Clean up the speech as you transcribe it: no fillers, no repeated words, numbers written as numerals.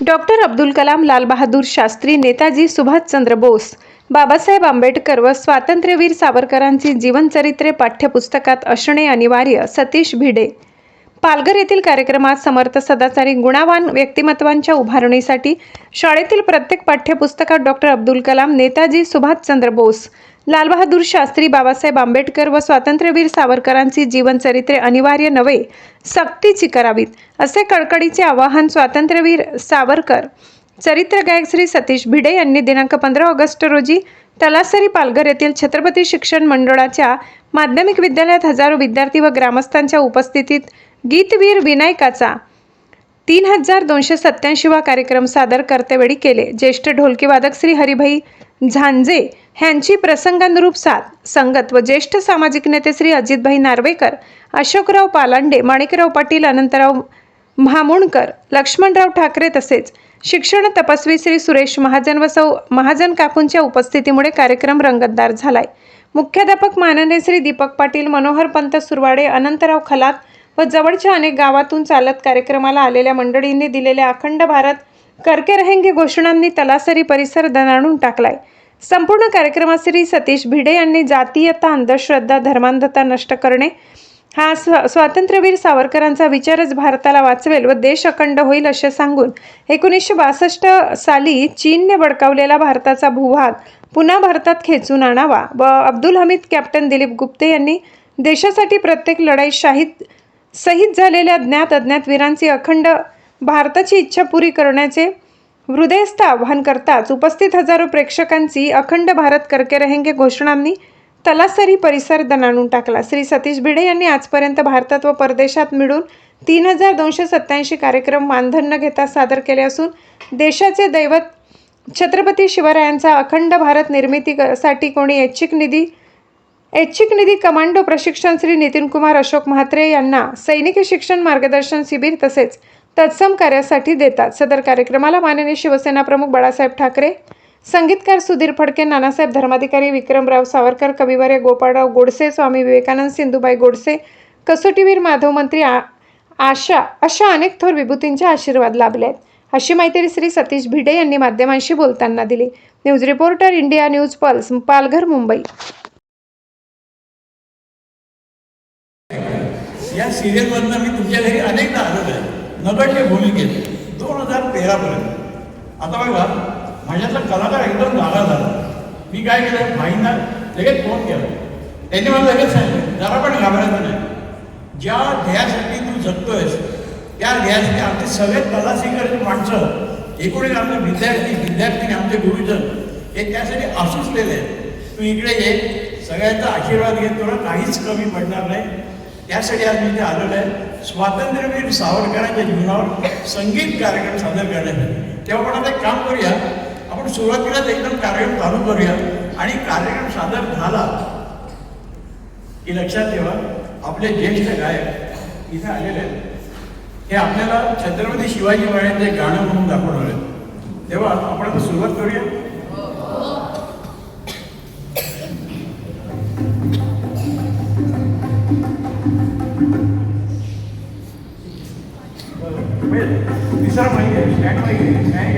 Doctor Abdul Kalam, Lal Bahadur Shastri, Netaji Subhashchandra Bose, Babasaheb Ambedkar व स्वातंत्र्यवीर सावरकरांची जीवनचरित्रे पाठ्यपुस्तकात असणे अनिवार्य. सतीश भिडे. पालघर येथील कार्यक्रमात समर्थ, सदाचारी, गुणवान व्यक्तिमत्वांच्या उभारणीसाठी शाळेतील प्रत्येक पाठ्यपुस्तकात डॉक्टर अब्दुल कलाम, नेताजी सुभाषचंद्र बोस, लाल बहादूर शास्त्री, बाबासाहेब आंबेडकर व स्वातंत्र्यवीर सावरकरांची जीवनचरित्रे अनिवार्य नव्हे, सक्तीची करावीत, असे कळकळीचे आवाहन स्वातंत्र्यवीर सावरकर चरित्र गायक श्री सतीश भिडे यांनी दिनांक 15 ऑगस्ट रोजी तलासरी, पालघर येथील छत्रपती शिक्षण मंडळाच्या माध्यमिक विद्यालयात हजारो विद्यार्थी व ग्रामस्थांच्या उपस्थितीत गीतवीर विनायकाचा 3287वा कार्यक्रम सादर करतेवेळी केले. ज्येष्ठ ढोलकीवादक श्री हरिभाई झांजे ह्यांची प्रसंगानुरूप साथ, संगत व ज्येष्ठ सामाजिक नेते श्री अजितभाई नार्वेकर, अशोकराव पालांडे, माणिकराव पाटील, अनंतराव म्हामुणकर, लक्ष्मणराव ठाकरे तसेच शिक्षण तपस्वी श्री सुरेश महाजन व सौ महाजन काकूंच्या उपस्थितीमुळे कार्यक्रम रंगतदार झालाय. मुख्याध्यापक माननीय श्री दीपक पाटील, मनोहर पंत सुरवाडे, अनंतराव खलात व जवळच्या अनेक गावातून चालत कार्यक्रमाला आलेल्या मंडळींनी दिलेल्या अखंड भारत करके रहेंगे घोषणांनी तलासरी परिसर दणाणून टाकलाय. संपूर्ण कार्यक्रमात श्री सतीश भिडे यांनी जातीयता, अंधश्रद्धा, धर्मांधता नष्ट करणे हा स्वातंत्र्यवीर सावरकरांचा विचारच भारताला वाचवेल व देश अखंड होईल असे सांगून 1962 साली चीनने बळकावलेला भारताचा भूभाग पुन्हा भारतात खेचून आणावा व अब्दुल हमीद, कॅप्टन दिलीप गुप्ते यांनी देशासाठी प्रत्येक लढाई शहीद झालेल्या ज्ञात अज्ञात वीरांची अखंड भारताची इच्छा पुरी करण्याचे हृदयस्थ आवाहन करताच उपस्थित हजारो प्रेक्षकांची अखंड भारत करके रहेंगे घोषणांनी तलासरी परिसर दणाणून टाकला. श्री सतीश भिडे यांनी आजपर्यंत भारतात व परदेशात मिळून 3287 कार्यक्रम मानधन न घेता सादर केले असून देशाचे दैवत छत्रपती शिवरायांचा अखंड भारत निर्मितीसाठी कोणी ऐच्छिक निधी कमांडो प्रशिक्षण श्री नितीन कुमार अशोक म्हात्रे यांना सैनिकी शिक्षण मार्गदर्शन शिबिर तसेच तत्सम कार्यासाठी देतात. सदर कार्यक्रमाला माननीय शिवसेना प्रमुख बाळासाहेब ठाकरे, संगीतकार सुधीर फडके, नानासाहेब धर्माधिकारी, विक्रमराव सावरकर, कविवर्य गोपाळराव गोडसे, स्वामी विवेकानंद, सिंधुबाई गोडसे, कसोटीवीर माधव मंत्री, अशा अनेक थोर विभूतींचे आशीर्वाद लाभले आहेत, अशी माहिती श्री सतीश भिडे यांनी माध्यमांशी बोलताना दिली. News reporter, India news pulse, Palghar, Mumbai. या सिरियलमधनं मी तुमच्या घरी अनेकदा आलेलो आहे, नगण्य भूमिकेत 2013 पर्यंत. आता बघा, माझ्यातला कलाकार एकदम जागा झाला. मी काय केलं, भाईंना लगेच फोन केला. त्यांनी मला लगेच सांगितलं, जरा पण घाबरायचं नाही, ज्या ध्येयासाठी तू जगतोयस त्या ध्येयासाठी आमचे सगळे तलासीकरची माणसं, एकूणच आमचे विद्यार्थी आमचे गुरुजन हे त्यासाठी आसुसलेले आहेत. तू इकडे ये, सगळ्यांचा आशीर्वाद घेत, तुला काहीच कमी पडणार नाही. त्यासाठी आज मी इथे आलेलो आहे स्वातंत्र्यवीर सावरकरांच्या जीवनावर संगीत कार्यक्रम सादर करण्यासाठी. तेव्हा आपण आता एक काम करूया, आपण सुरुवातीलाच एकदम कार्यक्रम चालू करूया आणि कार्यक्रम सादर झाला की लक्षात ठेवा, आपले ज्येष्ठ गायक इथे आलेले आहेत. हे आपल्याला छत्रपती शिवाजी महाराजांचे गाणं म्हणून दाखवणार आहेत. तेव्हा आपण आता सुरुवात करूया. तिसरा पाहिजे, स्टँड पाहिजे, काय